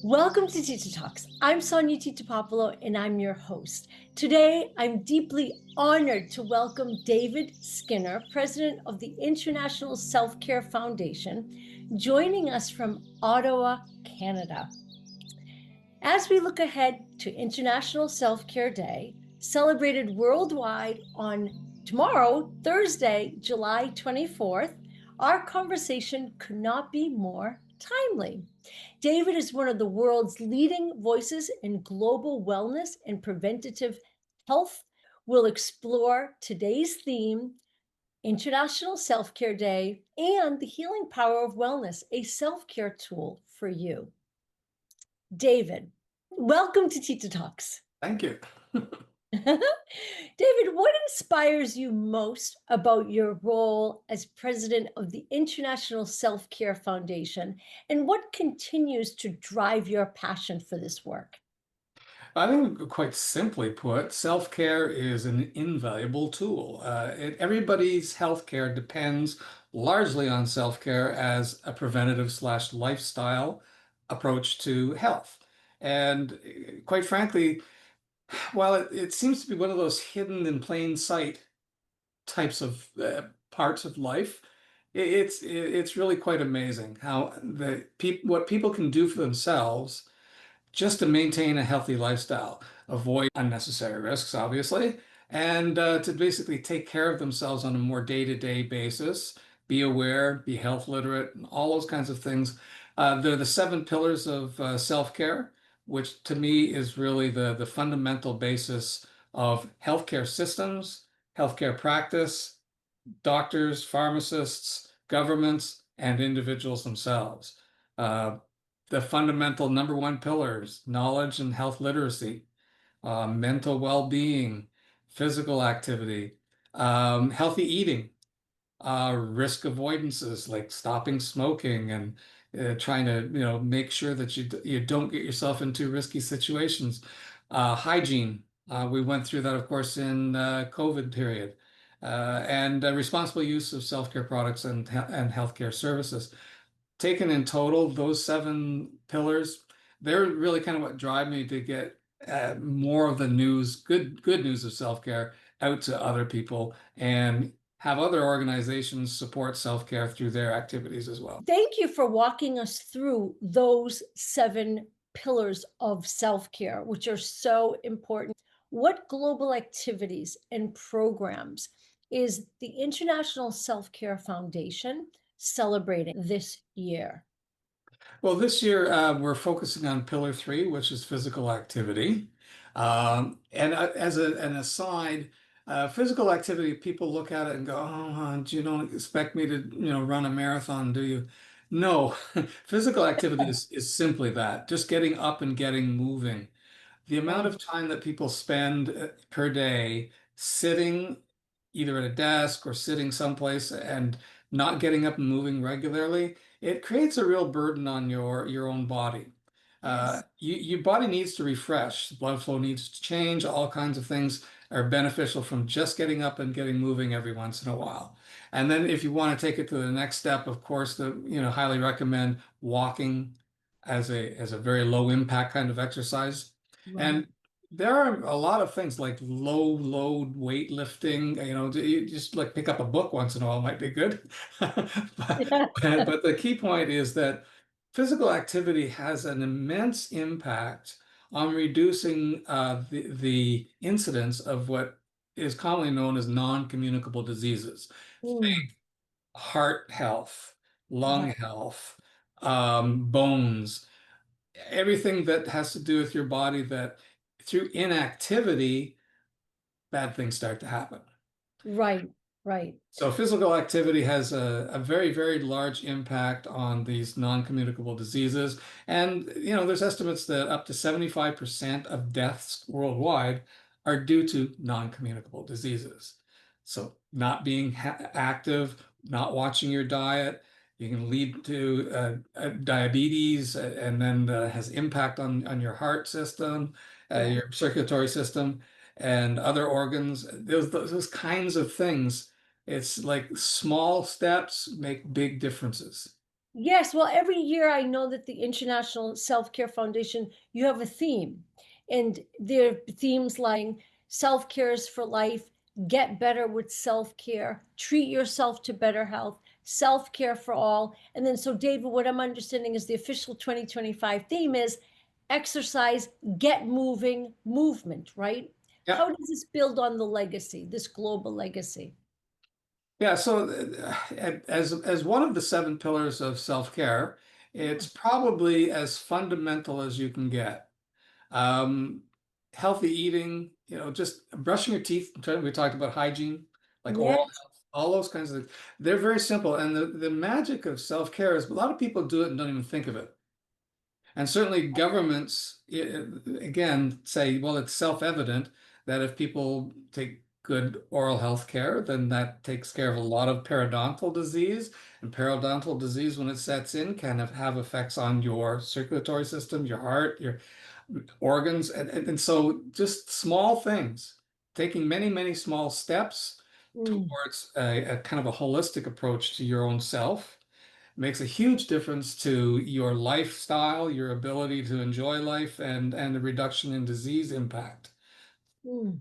Welcome to Tita Talks. I'm Sonia Tita Popolo, and I'm your host. Today, I'm deeply honored to welcome David Skinner, president of the International Selfcare Foundation, joining us from Ottawa, Canada. As we look ahead to International Self-Care Day, celebrated worldwide on tomorrow, Thursday, July 24th, our conversation could not be more timely. David is one of the world's leading voices in global wellness and preventative health. We'll explore today's theme, International Self-Care Day, and the healing power of wellness, a self-care tool for you. David, welcome to Tita Talks. Thank you. David, what inspires you most about your role as president of the International Self-Care Foundation, and what continues to drive your passion for this work? I think, quite simply put, self-care is an invaluable tool. Everybody's healthcare depends largely on self-care as a preventative slash lifestyle approach to health. And quite frankly, while it seems to be one of those hidden in plain sight types of parts of life, it's really quite amazing how what people can do for themselves just to maintain a healthy lifestyle, avoid unnecessary risks, obviously, and to basically take care of themselves on a more day-to-day basis, be aware, be health literate, and all those kinds of things. They're the seven pillars of self-care, which to me is really the fundamental basis of healthcare systems, healthcare practice, doctors, pharmacists, governments, and individuals themselves. Uh, the fundamental number one pillars, knowledge and health literacy, mental well-being, physical activity, healthy eating, risk avoidances like stopping smoking and trying to make sure that you don't get yourself into risky situations. Hygiene, we went through that, of course, in COVID period, and responsible use of self-care products and healthcare services. Taken in total, those seven pillars, they're really kind of what drive me to get more of the news, good news of self-care out to other people and have other organizations support self-care through their activities as well. Thank you for walking us through those seven pillars of self-care, which are so important. What global activities and programs is the International Self-Care Foundation celebrating this year? Well, this year we're focusing on Pillar 3, which is physical activity. And as an aside, physical activity, people look at it and go, "Oh, you don't expect me to, run a marathon, do you?" No, physical activity is simply that, just getting up and getting moving. The amount Right. of time that people spend per day sitting either at a desk or sitting someplace and not getting up and moving regularly, it creates a real burden on your own body. Yes. Your body needs to refresh, blood flow needs to change, all kinds of things are beneficial from just getting up and getting moving every once in a while. And then if you want to take it to the next step, of course, highly recommend walking as a very low impact kind of exercise. Right. And there are a lot of things like low load weightlifting, you just like pick up a book once in a while might be good. But the key point is that physical activity has an immense impact on reducing the incidence of what is commonly known as non-communicable diseases. Mm, Heart health, lung right. health, bones, everything that has to do with your body that through inactivity, bad things start to happen. Right. Right. So physical activity has a very, very large impact on these non-communicable diseases. And, there's estimates that up to 75% of deaths worldwide are due to non-communicable diseases. So not being active, not watching your diet, you can lead to diabetes and then has impact on your heart system, Yeah. your circulatory system, and other organs. Those kinds of things, it's like small steps make big differences. Yes, well, every year I know that the International Self-Care Foundation, you have a theme, and there are themes like self-care is for life, get better with self-care, treat yourself to better health, self-care for all. And then, so David, what I'm understanding is the official 2025 theme is exercise, get moving, movement, right? Yeah. How does this build on the legacy, this global legacy? Yeah, so as one of the seven pillars of self-care, it's probably as fundamental as you can get. Um, Healthy eating, just brushing your teeth. We talked about hygiene, like oral Yes, health, all those kinds of things. They're very simple. And the magic of self-care is a lot of people do it and don't even think of it. And certainly governments, again, say, well, it's self-evident that if people take good oral health care, then that takes care of a lot of periodontal disease. And periodontal disease, when it sets in, can have effects on your circulatory system, your heart, your organs. And so just small things, taking many, many small steps mm, towards a kind of a holistic approach to your own self makes a huge difference to your lifestyle, your ability to enjoy life, and the reduction in disease impact. mm.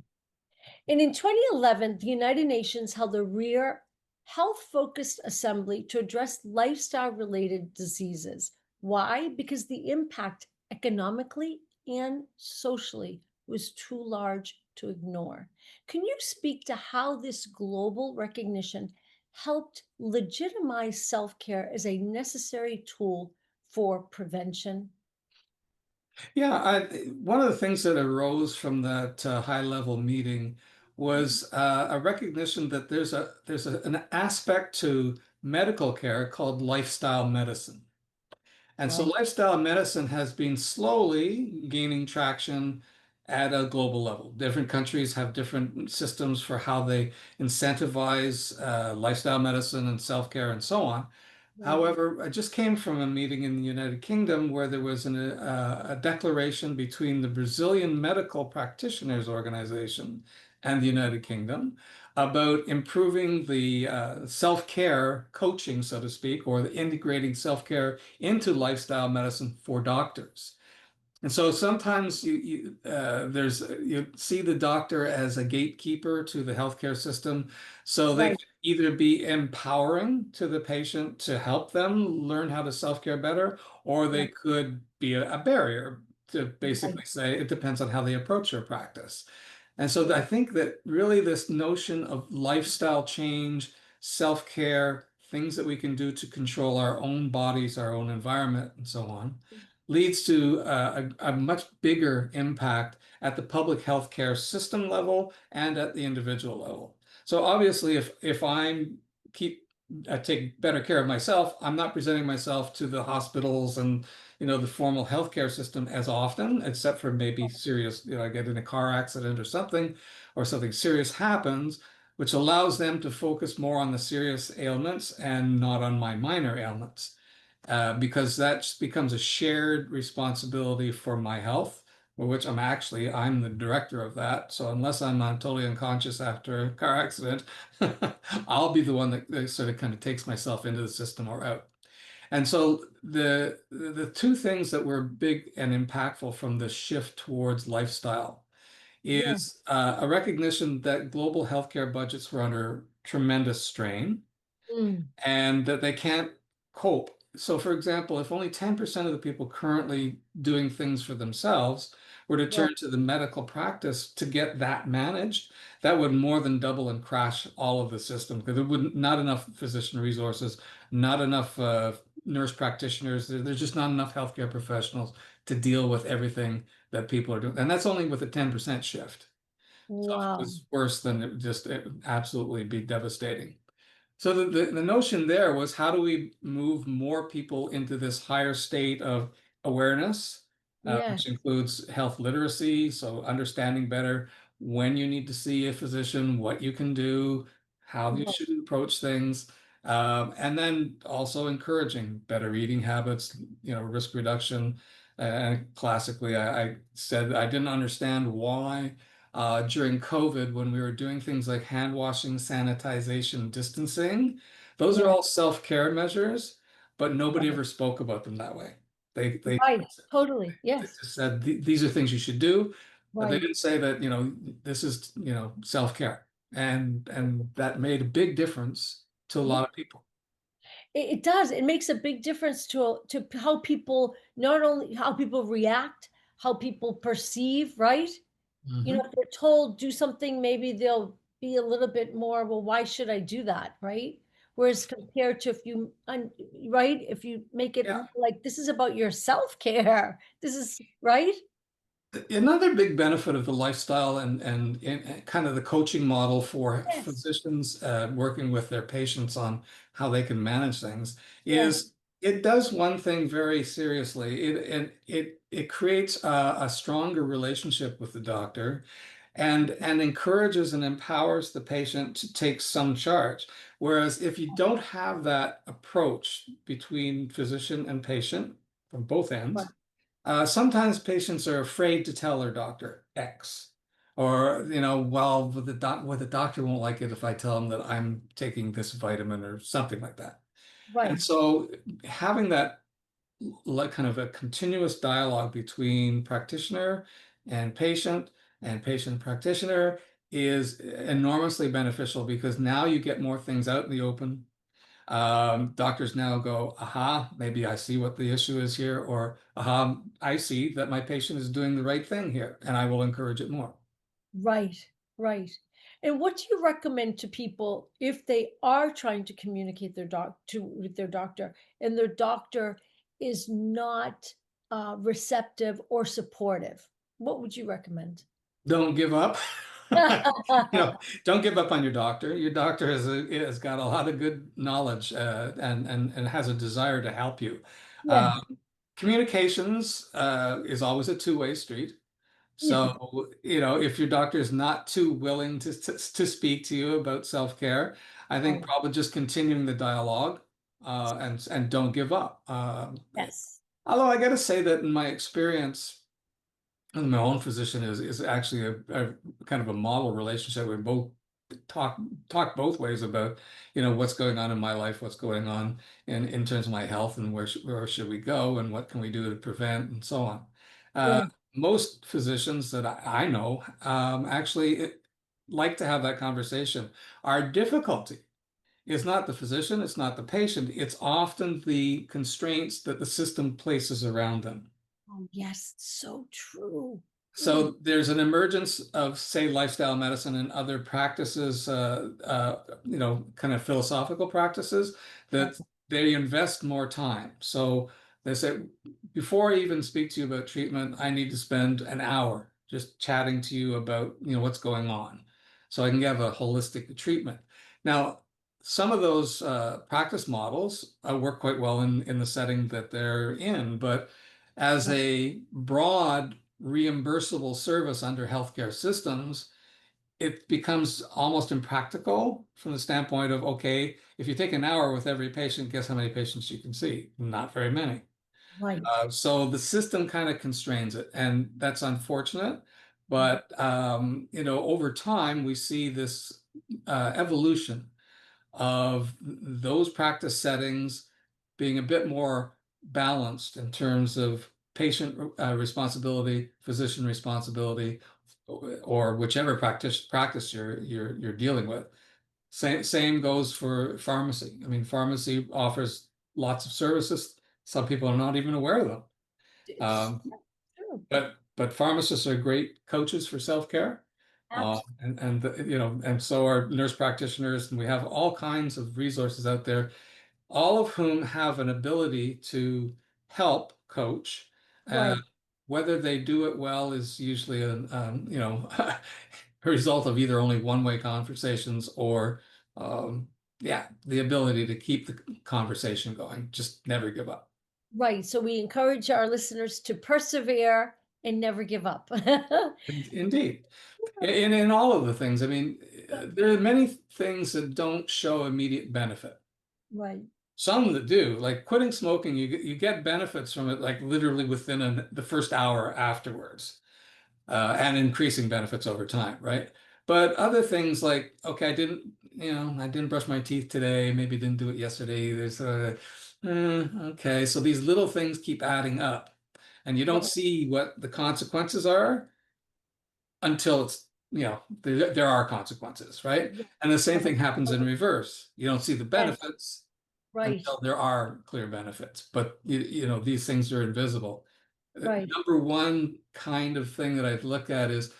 And in 2011, the United Nations held a rare health focused assembly to address lifestyle related diseases. Why? Because the impact economically and socially was too large to ignore. Can you speak to how this global recognition helped legitimize self care as a necessary tool for prevention? Yeah, one of the things that arose from that high level meeting was a recognition that an aspect to medical care called lifestyle medicine. And so Right, lifestyle medicine has been slowly gaining traction at a global level. Different countries have different systems for how they incentivize lifestyle medicine and self-care and so on. right, However, I just came from a meeting in the United Kingdom where there was a declaration between the Brazilian Medical Practitioners Organization and the United Kingdom about improving the self-care coaching, so to speak, or the integrating self-care into lifestyle medicine for doctors. And so sometimes you see the doctor as a gatekeeper to the healthcare system, so they right, can either be empowering to the patient to help them learn how to self-care better, or they right, could be a barrier to right, basically say it depends on how they approach your practice. And so I right. think that really this notion of lifestyle change, self-care, things that we can do to control our own bodies, our own environment, and so on leads to a much bigger impact at the public health care system level and at the individual level. So obviously, if I'm keep I take better care of myself, I'm not presenting myself to the hospitals and the formal healthcare system as often, except for maybe serious, I get in a car accident or something serious happens, which allows them to focus more on the serious ailments and not on my minor ailments because that just becomes a shared responsibility for my health, for which I'm the director of that. So unless I'm totally unconscious after a car accident, I'll be the one that sort of kind of takes myself into the system or out. And so the two things that were big and impactful from the shift towards lifestyle Yeah. is a recognition that global healthcare budgets were under tremendous strain Mm, and that they can't cope. So, for example, if only 10% of the people currently doing things for themselves were to right, turn to the medical practice to get that managed, that would more than double and crash all of the system because there would not enough physician resources, not enough nurse practitioners. There's just not enough healthcare professionals to deal with everything that people are doing. And that's only with a 10% shift. So if it wow. was worse, then it would absolutely be devastating. So the notion there was how do we move more people into this higher state of awareness, Yes, which includes health literacy, so understanding better when you need to see a physician, what you can do, how you right, should approach things, and then also encouraging better eating habits, risk reduction. And classically, I said I didn't understand why during COVID when we were doing things like hand washing, sanitization, distancing. Those are yeah, all self-care measures. but nobody ever spoke about them that way. They Right. Totally. Yes. just said these are things you should do, but they Right. didn't say that, this is, self-care. And that made a big difference to a Yeah. lot of people. It does. It makes a big difference to how people, not only how people react, how people perceive, right? Hmm. If they're told do something, maybe they'll be a little bit more, well, why should I do that, right? Whereas compared to if you, right, if you make it Yeah. more like this is about your self-care, this is right. Another big benefit of the lifestyle and kind of the coaching model for Yes. physicians working with their patients on how they can manage things Yes. is it does one thing very seriously. It creates a stronger relationship with the doctor and encourages and empowers the patient to take some charge. Whereas if you don't have that approach between physician and patient from both Right. ends, sometimes patients are afraid to tell their doctor X, or well, the doctor won't like it if I tell him that I'm taking this vitamin or something like that. And Right. so having that like kind of a continuous dialogue between practitioner and patient practitioner is enormously beneficial because now you get more things out in the open. Doctors now go, aha, maybe I see what the issue is here, or aha, I see that my patient is doing the right thing here, and I will encourage it more. Right. Right. And what do you recommend to people if they are trying to communicate with their doctor and their doctor is not receptive or supportive? What would you recommend? Don't give up. Don't give up on your doctor. Your doctor has got a lot of good knowledge and has a desire to help you. Yeah. Um, Communications is always a two-way street. Yeah. So, if your doctor is not too willing to speak to you about self-care, I think Right. probably just continuing the dialogue and don't give up. Yes. Although I got to say that in my experience, and my own physician is actually a kind of a model relationship. We both talk talk both ways about, what's going on in my life, what's going on in terms of my health, and where should we go, and what can we do to prevent, and so on. Uh, Yeah. Most physicians that I know actually like to have that conversation. Our difficulty is not the physician, it's not the patient, it's often the constraints that the system places around them. Oh, yes. So true. Mm. So there's an emergence of, say, lifestyle medicine and other practices, kind of philosophical practices Right. that they invest more time. So they say, before I even speak to you about treatment, I need to spend an hour just chatting to you about, what's going on, so I can have a holistic treatment. Now, some of those practice models work quite well in the setting that they're in, but as a broad reimbursable service under healthcare systems, it becomes almost impractical from the standpoint of, okay, if you take an hour with every patient, guess how many patients you can see? Not very many. Right. So the system kind of constrains it, and that's unfortunate. But over time, we see this evolution of those practice settings being a bit more balanced in terms of patient responsibility, physician responsibility, or whichever practice you're dealing with. Same goes for pharmacy. I mean, pharmacy offers lots of services. Some people are not even aware of them. It's Um, true. but pharmacists are great coaches for self-care. Absolutely. And so are nurse practitioners, and we have all kinds of resources out there, all of whom have an ability to help coach. Uh, Right. Whether they do it well is usually a result of either only one-way conversations or, yeah, the ability to keep the conversation going. Just never give up. Right. So we encourage our listeners to persevere and never give up. Indeed. In all of the things, I mean, there are many things that don't show immediate benefit. Right. Some that do, like quitting smoking, you get benefits from it, like literally within the first hour afterwards, and increasing benefits over time, right? But other things like, okay, I didn't brush my teeth today, maybe didn't do it yesterday. Okay, so these little things keep adding up, and you don't Right. see what the consequences are until there are consequences, right? Yeah. And the same Right. thing happens in reverse. You don't see the Yes. benefits Right. until there are clear benefits, but these things are invisible. Right. Number one kind of thing that I've looked at is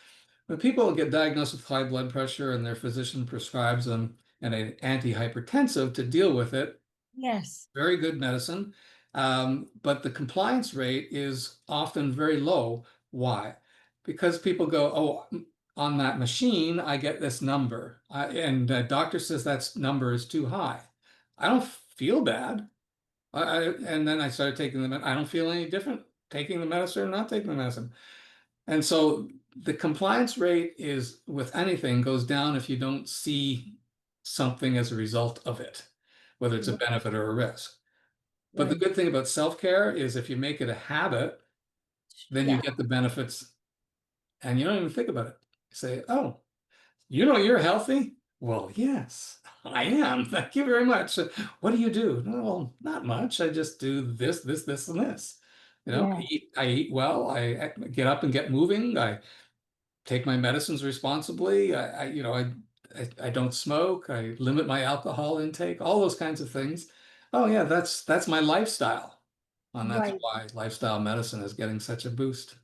when people get diagnosed with high blood pressure and their physician prescribes them an antihypertensive to deal with it, Yes. very good medicine, but the compliance rate is often very low. Why? Because people go, oh, on that machine, I get this number, and the doctor says that number is too high. I don't feel bad. And then I started taking the I don't feel any different taking the medicine or not taking the medicine. And so the compliance rate is with anything goes down if you don't see something as a result of it, whether it's a Right. benefit or a risk. But the Right. good thing about self-care is if you make it a habit, then you Yeah. get the benefits and you don't even think about it. You say, oh, you're healthy? Well, yes, I am. Thank you very much. What do you do? Well, not much. I just do this, this, this, and this. Yeah. I eat well. I get up and get moving. I take my medicines responsibly. I don't smoke. I limit my alcohol intake, all those kinds of things. Oh yeah, that's my lifestyle. And that's Right. why lifestyle medicine is getting such a boost.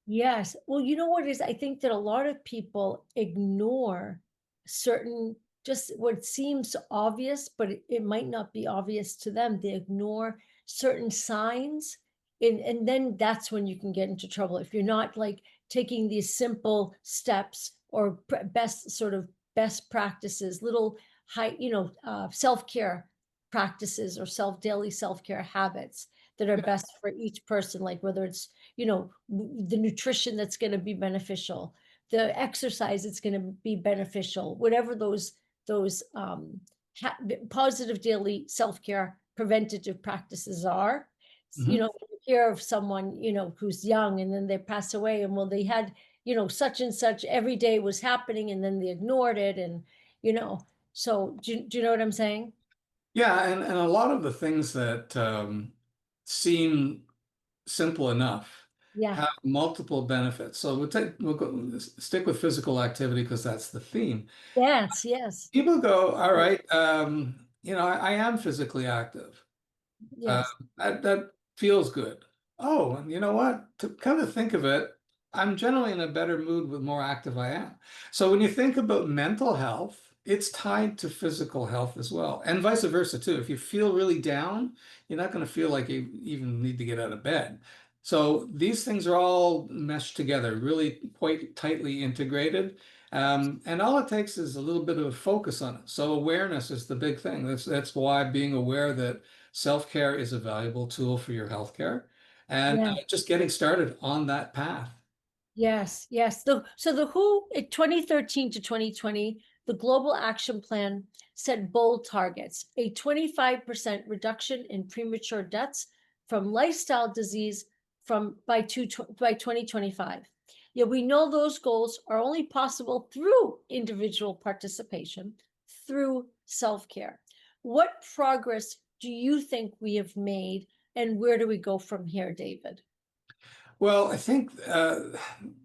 Yes. Well, you know what it is? I think that a lot of people ignore certain, just what seems obvious, but it might not be obvious to them. They ignore certain signs, and then that's when you can get into trouble. If you're not like taking these simple steps or best practices, little self-care practices or daily self-care habits that are best for each person, like whether it's the nutrition that's going to be beneficial, the exercise that's going to be beneficial, whatever those positive daily self-care preventative practices are. Mhm. When you hear of someone who's young and then they pass away, and well, they had such and such every day was happening, and then they ignored it, and you know so do you know what I'm saying? Yeah, and a lot of the things that seem simple enough Yeah. have multiple benefits. So stick with physical activity because that's the theme. Yes. Yes. People go, all right, I am physically active. Uh, Yes. that feels good. Oh, and you know what? To come to think of it, I'm generally in a better mood with more active I am. So when you think about mental health, it's tied to physical health as well, and vice versa too. If you feel really down, you're not going to feel like you even need to get out of bed. So these things are all meshed together, really quite tightly integrated. And all it takes is a little bit of focus on it. So awareness is the big thing. That's why being aware that self-care is a valuable tool for your healthcare, and Yeah. just getting started on that path. Yes, yes. So the WHO in 2013 to 2020, the Global Action Plan set bold targets, a 25% reduction in premature deaths from lifestyle disease by 2025. Yet we know those goals are only possible through individual participation, through self-care. What progress do you think we have made, and where do we go from here, David? Well, I think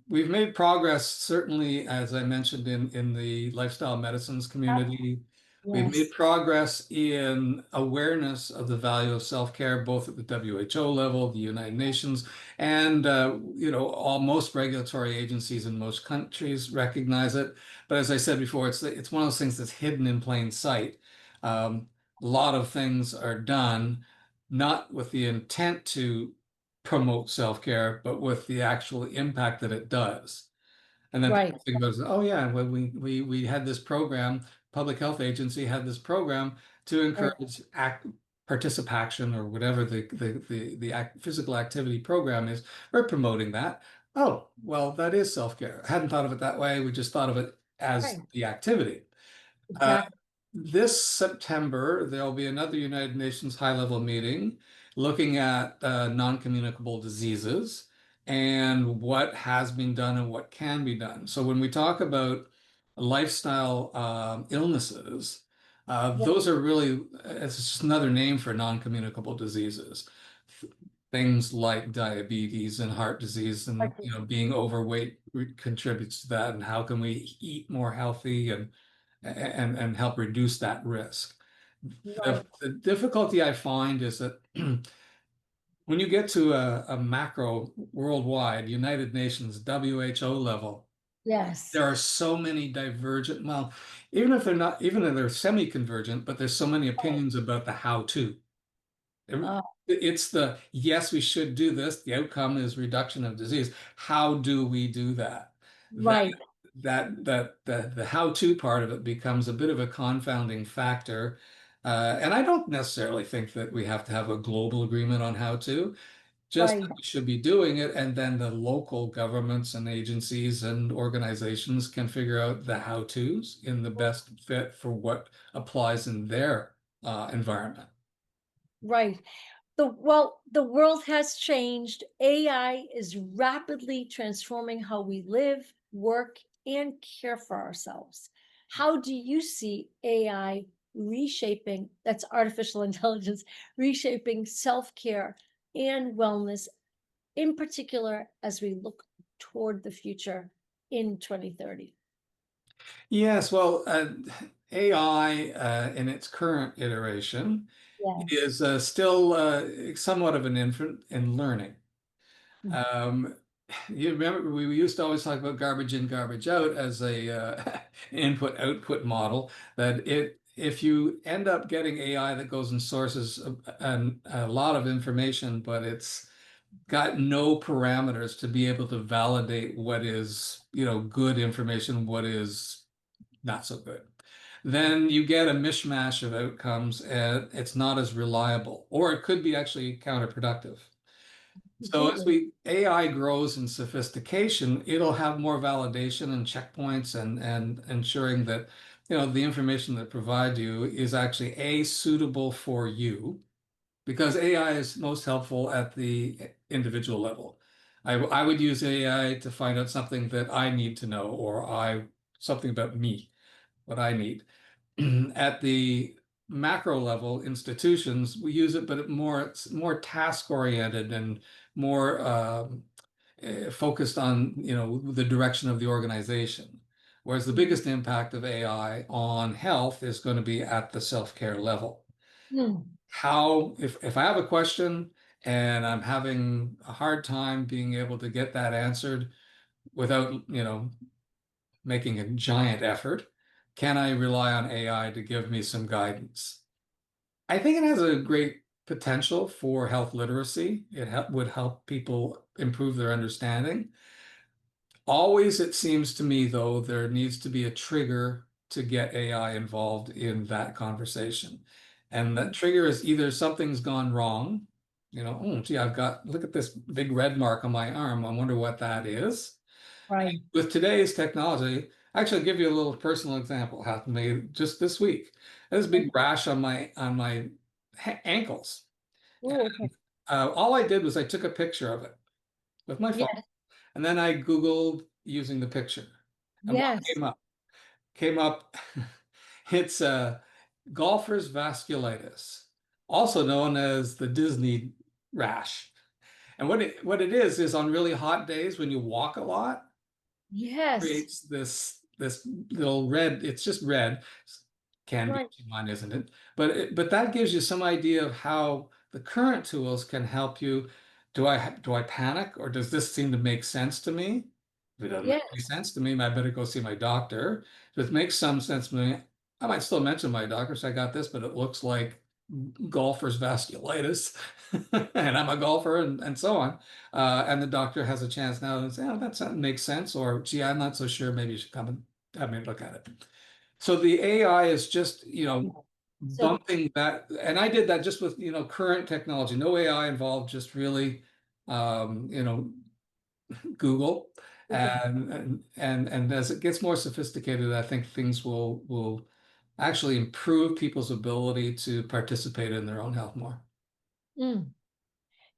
we've made progress, certainly, as I mentioned, in the lifestyle medicines community. We've made Yes. progress in awareness of the value of self-care, both at the WHO level, the United Nations, and most regulatory agencies in most countries recognize it. But as I said before, it's one of those things that's hidden in plain sight. A lot of things are done not with the intent to promote self-care, but with the actual impact that it does. And then Right. people think about it, oh yeah, well we had this program, public health agency had this program to Right. encourage participation or whatever the physical activity program is. We're promoting that. Oh, well, that is self-care. I hadn't thought of it that way. We just thought of it as Right. the activity. Uh, Exactly. this September, there'll be another United Nations high-level meeting looking at non-communicable diseases and what has been done and what can be done. So when we talk about lifestyle illnesses, Yeah. Those are really, it's just another name for non-communicable diseases. Things like diabetes and heart disease and, being overweight contributes to that. And how can we eat more healthy and help reduce that risk? Right. The difficulty I find is that when you get to a macro worldwide, United Nations, WHO level, Yes. there are so many divergent, well, even if they're semi-convergent, but there's so many opinions about the how-to. Uh, It's the yes, we should do this. The outcome is reduction of disease. How do we do that? That right. the how-to part of it becomes a bit of a confounding factor. And I don't necessarily think that we have to have a global agreement on how to. Just Right. that we should be doing it, and then the local governments and agencies and organizations can figure out the how-tos in the best fit for what applies in their environment. Right. The world has changed. AI is rapidly transforming how we live, work, and care for ourselves. How do you see AI reshaping, that's artificial intelligence, reshaping self-care and wellness, in particular, as we look toward the future in 2030? Yes, well, AI in its current iteration Yes. is still somewhat of an infant in learning. Mm. Um, you remember we used to always talk about garbage in, garbage out as a input output model. That if you end up getting AI that goes and sources a lot of information, but it's got no parameters to be able to validate what is, good information, what is not so good, then you get a mishmash of outcomes and it's not as reliable, or it could be actually counterproductive. So as Completely. AI grows in sophistication, it'll have more validation and checkpoints and ensuring that, the information that provides you is actually suitable for you, because AI is most helpful at the individual level. I would use AI to find out something that I need to know, or something about me, what I need. At the macro level, institutions, we use it, but it's more task oriented and more focused on, the direction of the organization. Whereas the biggest impact of AI on health is going to be at the self-care level. Mm. If I have a question and I'm having a hard time being able to get that answered without, making a giant effort, can I rely on AI to give me some guidance? I think it has a great potential for health literacy. Would help people improve their understanding. Always, it seems to me, though, there needs to be a trigger to get AI involved in that conversation. And that trigger is either something's gone wrong, oh, gee, look at this big red mark on my arm. I wonder what that is. Right. With today's technology, actually, I'll give you a little personal example. Happened to me just this week. There's a big rash on my ankles. Oh, okay. All I did was I took a picture of it with my phone, Yes. and then I Googled using the picture. And what Yes. came up? Came up, it's golfer's vasculitis, also known as the Disney rash. And what it is on really hot days when you walk a lot, Yes. creates this little red. It's just red. Can be Right. mine, isn't it? But that gives you some idea of how the current tools can help you. Do I panic, or does this seem to make sense to me? If it doesn't make any Yes. sense to me, I better go see my doctor. If it makes some sense to me, I might still mention my doctor. So I got this, but it looks like golfer's vasculitis, and I'm a golfer, and so on. And the doctor has a chance now to say, "Oh, that makes sense," or "Gee, I'm not so sure. Maybe you should come and have me look at it." So the AI is just, So, bumping that, and I did that just with, current technology, no AI involved, just really, Google, and as it gets more sophisticated, I think things will actually improve people's ability to participate in their own health more. mm.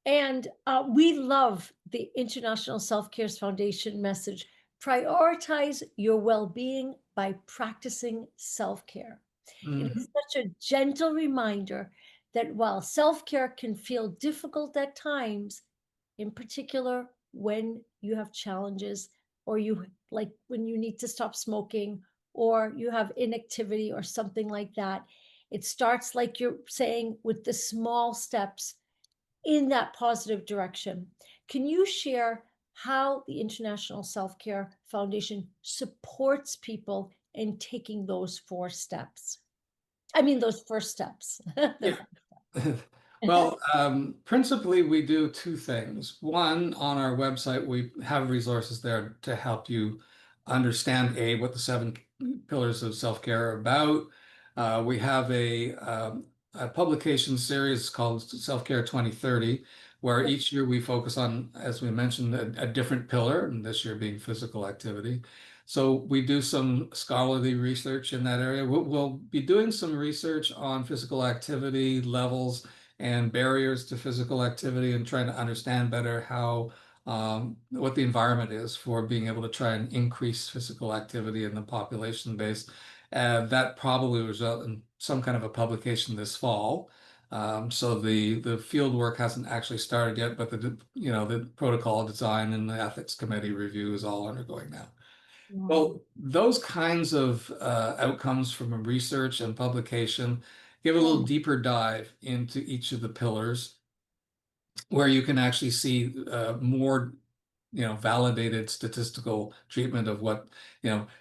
And we love the International Self-Care Foundation message. Prioritize your well-being by practicing self-care. It Mhm. is such a gentle reminder that while self care can feel difficult at times, in particular when you have challenges or you like when you need to stop smoking or you have inactivity or something like that, it starts, like you're saying, with the small steps in that positive direction. Can you share how the International Self-Care Foundation supports people in taking those four steps? I mean, those first steps. Yeah. Well, principally, we do two things. One, on our website, we have resources there to help you understand what the seven pillars of self-care are about. We have a publication series called Self-Care 2030, where each year we focus on, as we mentioned, a different pillar, and this year being physical activity. So we do some scholarly research in that area. We'll be doing some research on physical activity levels and barriers to physical activity and trying to understand better how what the environment is for being able to try and increase physical activity in the population base. That probably will result in some kind of a publication this fall. So the field work hasn't actually started yet, but the protocol design and the ethics committee review is all undergoing now. Wow. Well, those kinds of outcomes from a research and publication give a little Yeah. deeper dive into each of the pillars where you can actually see more, validated statistical treatment of what,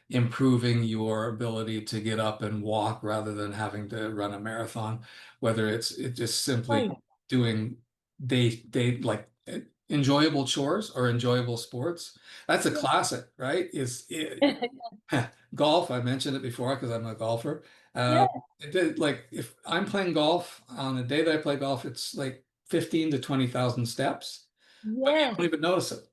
improving your ability to get up and walk rather than having to run a marathon, whether it's just simply Right. doing like enjoyable chores or enjoyable sports. That's a Yeah. classic, right? Golf, I mentioned it before because I'm a golfer. Yeah. Like if I'm playing golf on a day that I play golf, it's like 15 to 20,000 steps, but you Yes. don't even notice it.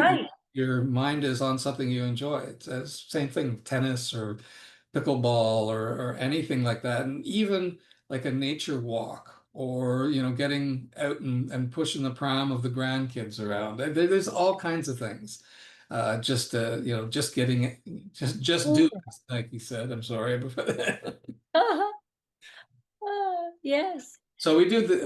Right. Your mind is on something you enjoy. It's the same thing, tennis or pickleball or anything like that. And even like a nature walk or, getting out and pushing the pram of the grandkids around. There's all kinds of things. Just getting it, just do Mm. it, like you said. I'm sorry. Uh-huh. Yes. So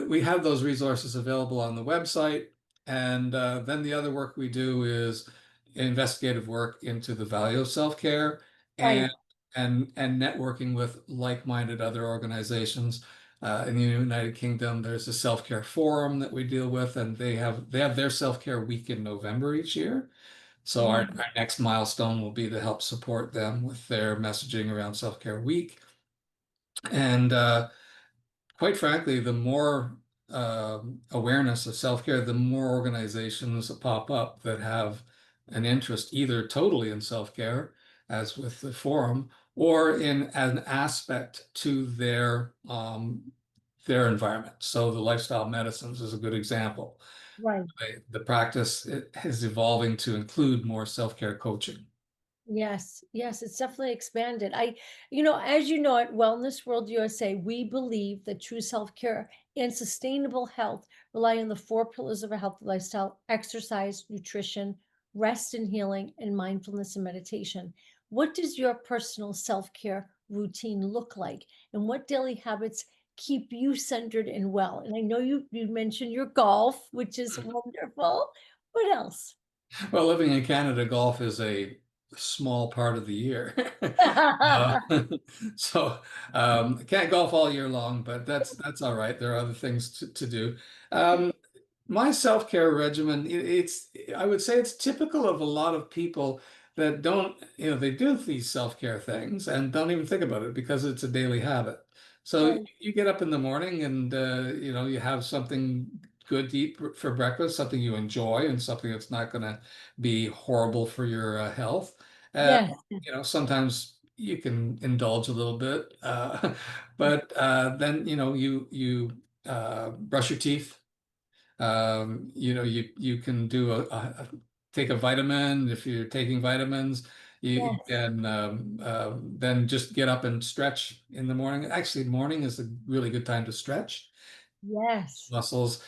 we have those resources available on the website, and then the other work we do is investigative work into the value of self-care and Right. and networking with like-minded other organizations. In the United Kingdom, there's a self-care forum that we deal with, and they have their self-care week in November each year. So our, Wow. our next milestone will be to help support them with their messaging around self-care week. And quite frankly, the more awareness of self-care, the more organizations that pop up that have an interest either totally in self-care, as with the forum, or in an aspect to their environment. So the lifestyle medicines is a good example. Right. The practice is evolving to include more self-care coaching. Yes, yes, it's definitely expanded. As you know, at Wellness World USA, we believe that true self-care and sustainable health rely on the four pillars of a healthy lifestyle: exercise, nutrition, rest and healing, and mindfulness and meditation. What does your personal self-care routine look like? And what daily habits keep you centered and well? And I know you mentioned your golf, which is wonderful. What else? Well, living in Canada, golf is a small part of the year. Uh, so can't golf all year long, but that's all right. There are other things to do. Um, my self-care regimen, I would say it's typical of a lot of people that don't, they do these self-care things and don't even think about it because it's a daily habit. So Right. you get up in the morning and you have something good to eat for breakfast, something you enjoy and something that's not going to be horrible for your health. Uh, Yes. Sometimes you can indulge a little bit, but then you brush your teeth. You can do take a vitamin if you're taking vitamins. You Yes. can then just get up and stretch in the morning. Actually, morning is a really good time to stretch. Yes. Muscles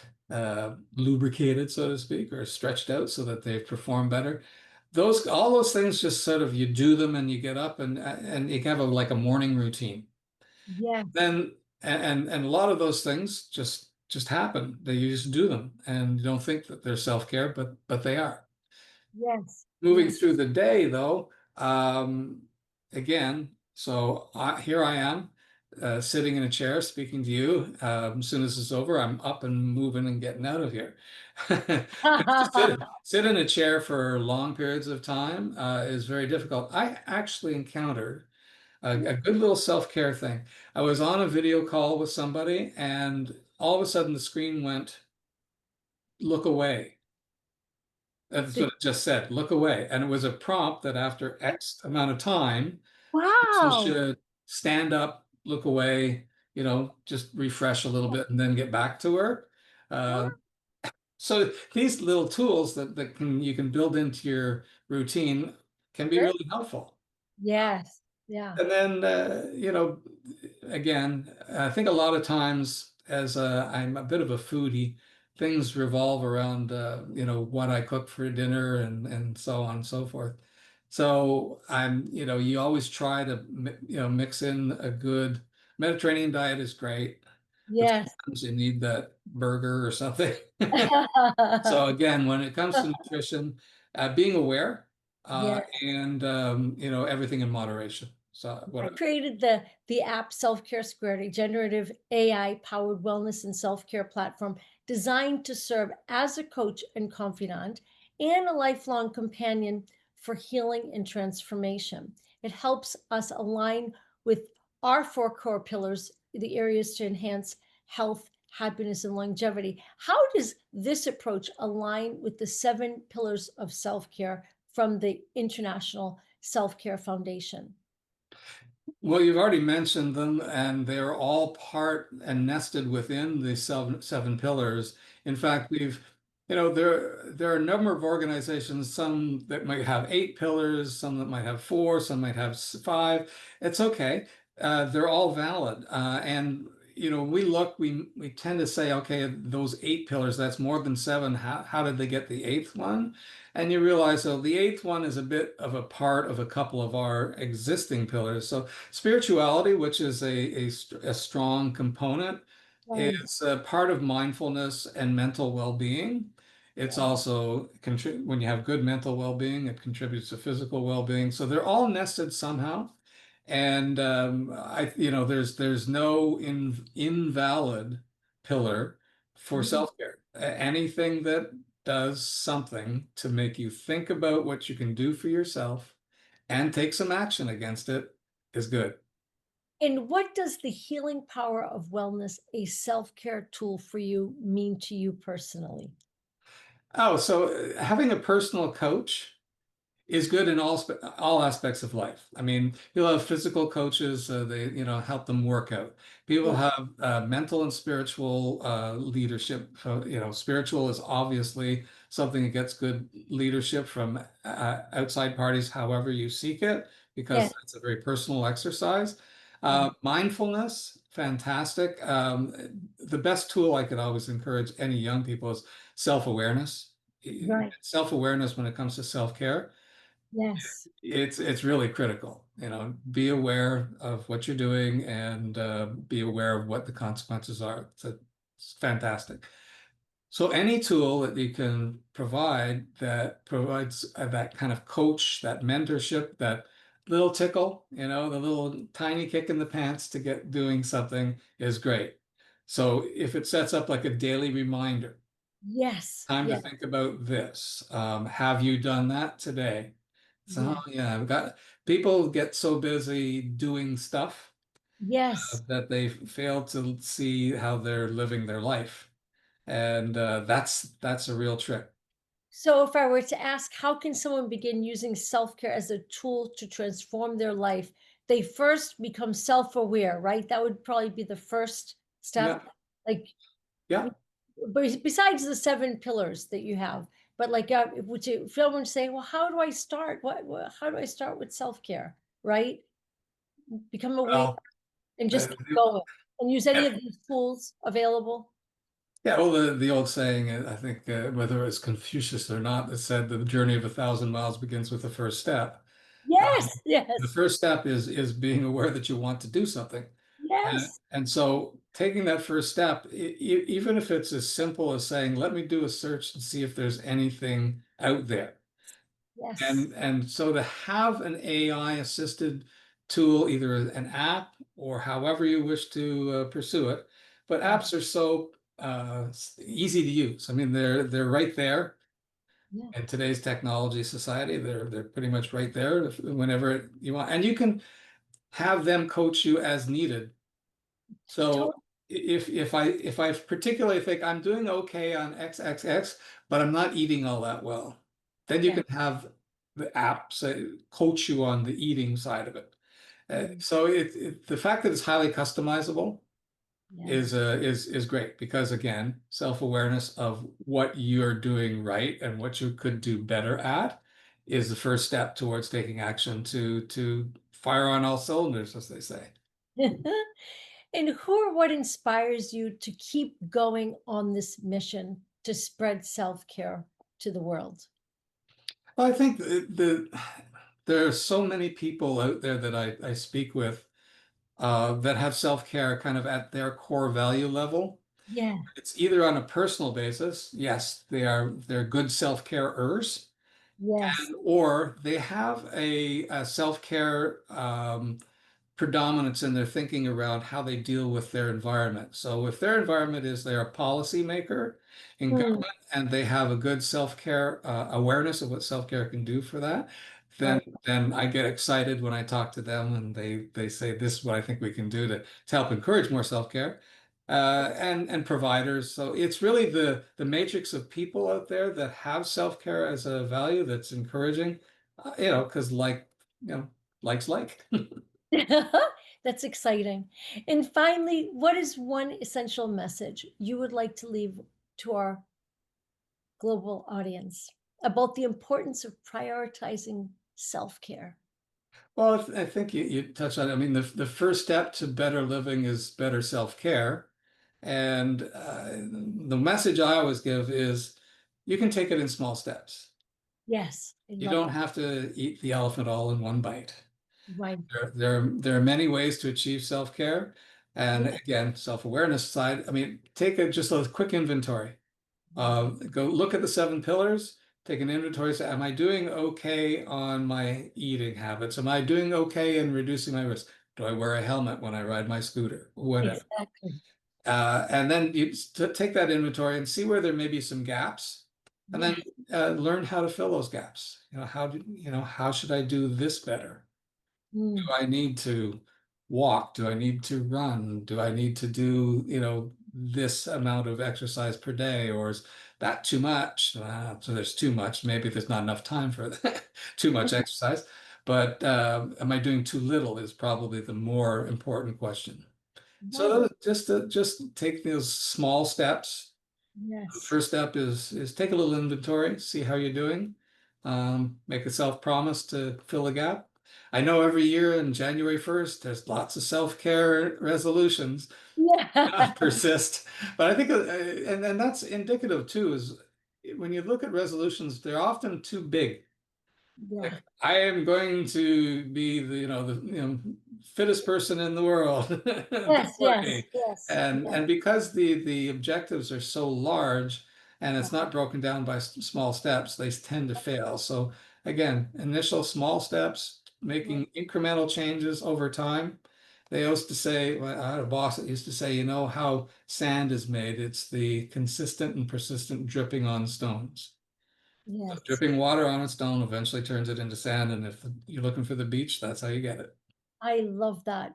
lubricated, so to speak, or stretched out so that they perform better. all those things just sort of you do them and you get up and you have like a morning routine. Yes, Then and a lot of those things just happen. They You just do them and you don't think that they're self-care, but they are. yes, Moving yes. through the day, though, again, here I am, sitting in a chair speaking to you. As soon as it's over, I'm up and moving and getting out of here. To sit in a chair for long periods of time is very difficult. I actually encountered a good little self-care thing. I was on a video call with somebody, and all of a sudden the screen went, look away. That's what it just said, look away. And it was a prompt that after X amount of time, person Wow. should stand up, look away, just refresh a little bit and then get back to her. Uh, so these little tools that you can build into your routine can be Great. really helpful. Yes. Yeah. And then, again, I think a lot of times, as I'm a bit of a foodie, things revolve around, what I cook for dinner and so on and so forth. So you always try to, mix in a good Mediterranean diet is great, but Yes. sometimes you need that burger or something. So again, when it comes to nutrition, being aware, Yes. and everything in moderation. So I what? created the app Self-Care Squared, a generative AI powered wellness and self-care platform designed to serve as a coach and confidant and a lifelong companion for healing and transformation. It helps us align with our four core pillars, the areas to enhance health, happiness, and longevity. How does this approach align with the seven pillars of self-care from the International Selfcare Foundation? Well, you've already mentioned them, and they're all part and nested within the seven pillars. In fact, there are a number of organizations, some that might have eight pillars, some that might have four, some might have five. It's okay. They're all valid. And we tend to say, okay, those eight pillars, that's more than seven. How did they get the eighth one? And you realize, so the eighth one is a bit of a part of a couple of our existing pillars. So spirituality, which is a strong component, Right. is a part of mindfulness and mental well-being. It's also when you have good mental well-being, it contributes to physical well-being. So they're all nested somehow. And there's no invalid pillar for Mhm. self-care. Anything that does something to make you think about what you can do for yourself and take some action against it is good. And what does the healing power of wellness, a self care tool for you, mean to you personally? Oh, so having a personal coach is good in all aspects of life. I mean, you'll have physical coaches, they help them work out. People Yeah. have mental and spiritual leadership. So, spiritual is obviously something that gets good leadership from outside parties, however you seek it, because Yes. it's a very personal exercise. Yeah. Mindfulness, fantastic. The best tool I could always encourage any young people is self-awareness. Right. Self-awareness when it comes to self-care, Yes. it's really critical. Be aware of what you're doing and be aware of what the consequences are. It's fantastic. So any tool that you can provide that provides that kind of coach, that mentorship, that little tickle, the little tiny kick in the pants to get doing something is great. So if it sets up like a daily reminder, Yes. time to Yes. think about this. Have you done that today? So, Yes. yeah, I've got people get so busy doing stuff Yes. that they fail to see how they're living their life. And that's a real trick. So, if I were to ask, how can someone begin using self care as a tool to transform their life? They first become self aware, right? That would probably be the first step. Yeah, Like, yeah. but besides the seven pillars that you have, but like, if someone say, well, how do I start? How do I start with self care? Right? Become aware Well, and just the, keep going and use any the- of these tools available. Yeah, well, the old saying, I think, whether it's Confucius or not, that said the journey of 1,000 miles begins with the first step. Yes, Um, the yes, first step is being aware that you want to do something. yes, And so taking that first step, even if it's as simple as saying, let me do a search and see if there's anything out there. yes, And so to have an AI assisted tool, either an app or however you wish to pursue it, but yeah, apps are so easy to use. I mean, they're right there yeah, in today's technology society. They're pretty much right there whenever you want, and you can have them coach you as needed. So totally, if I particularly think I'm doing okay on XXX, but I'm not eating all that well, then you yeah, can have the app say coach you on the eating side of it. mm, So the fact that it's highly customizable yes. is great because again, self-awareness of what you're doing right and what you could do better at is the first step towards taking action to fire on all cylinders, as they say. And who or what inspires you to keep going on this mission to spread self-care to the world? Well, I think there are so many people out there that I speak with that have self-care kind of at their core value level. Yeah, It's either on a personal basis, yes, they're good self-carers, yes, or they have a self-care predominance in their thinking around how they deal with their environment. So if their environment is they're a policymaker in mm, government and they have a good self-care awareness of what self-care can do for that, then right. then I get excited when I talk to them and they say this is what I think we can do to help encourage more self-care. And providers. So it's really the matrix of people out there that have self-care as a value that's encouraging, because likes like. That's exciting. And finally, what is one essential message you would like to leave to our global audience about the importance of prioritizing self-care? Well, I think you touched on it. I mean, the first step to better living is better self-care. And the message I always give is you can take it in small steps. Yes, I You love don't that. have to eat the elephant all in one bite. Right. There are many ways to achieve self-care. And Yeah. again, self-awareness side, I mean, take just a quick inventory. Go look at the seven pillars, take an inventory, say, am I doing okay on my eating habits? Am I doing okay in reducing my risk? Do I wear a helmet when I ride my scooter? Whatever. Exactly. And then you take that inventory and see where there may be some gaps, and then Yeah. learn how to fill those gaps. How should I do this better? Do Mm, I need to walk? Do I need to run? Do I need to do, this amount of exercise per day? Or is that too much? So there's too much. Maybe there's not enough time for too much exercise. But am I doing too little is probably the more important question. So right. just take those small steps. The Yes. first step is take a little inventory, see how you're doing. Make a self-promise to fill a gap. I know every year on January 1st, there's lots of self-care resolutions Yeah. persist. But I think, and that's indicative too, is when you look at resolutions, they're often too big. Yeah. Like I am going to be the fittest person in the world Yes, before yes, me. yes, And yes. because the objectives are so large and it's not broken down by small steps, they tend to fail. So again, initial small steps, Right. making incremental changes over time. They used to say, well, I had a boss that used to say, you know how sand is made? It's the consistent and persistent dripping on stones. So Yes. dripping water on a stone eventually turns it into sand, and if you're looking for the beach, that's how you get it. I love that.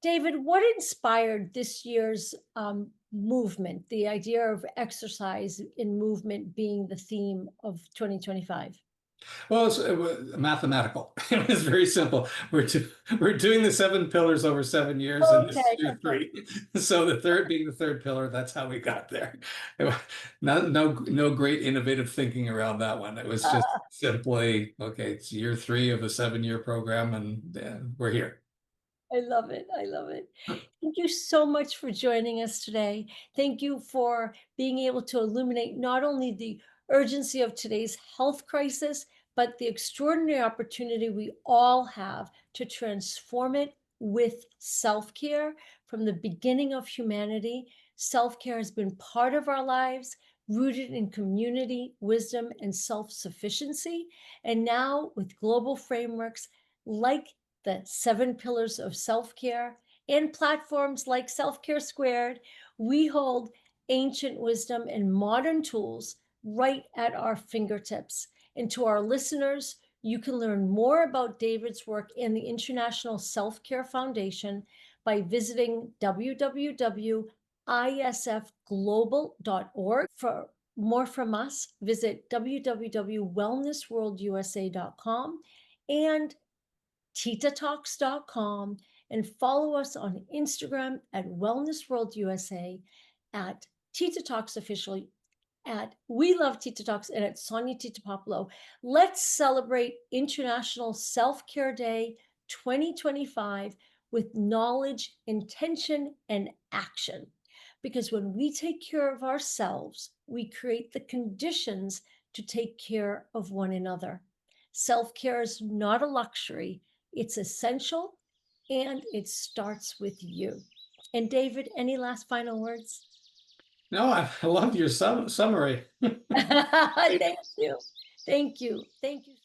David, what inspired this year's movement, the idea of exercise in movement being the theme of 2025? Well, it was mathematical. It was very simple. We're doing the seven pillars over 7 years, and this is Okay, year okay. three. So the third being the third pillar, that's how we got there. No great innovative thinking around that one. It was just simply, okay, it's year three of a 7-year program, and we're here. I love it. I love it. Thank you so much for joining us today. Thank you for being able to illuminate not only the urgency of today's health crisis, but the extraordinary opportunity we all have to transform it with self care. From the beginning of humanity, self care has been part of our lives, rooted in community, wisdom, and self sufficiency. And now, with global frameworks like the Seven Pillars of Self-Care and platforms like Self-Care Squared, we hold ancient wisdom and modern tools right at our fingertips. And to our listeners, you can learn more about David's work in the International Self-Care Foundation by visiting www.isfglobal.org. For more from us, visit www.wellnessworldusa.com and titatalks.com, and follow us on Instagram at Wellness World USA, at Tita Talks Official, at We Love Tita Talks, and at Sonia Tita Popolo. Let's celebrate International Self-Care Day 2025 with knowledge, intention, and action. Because when we take care of ourselves, we create the conditions to take care of one another. Self-care is not a luxury, it's essential, and it starts with you. And David, any last final words? No, I love your summary. Thank you. Thank you. Thank you.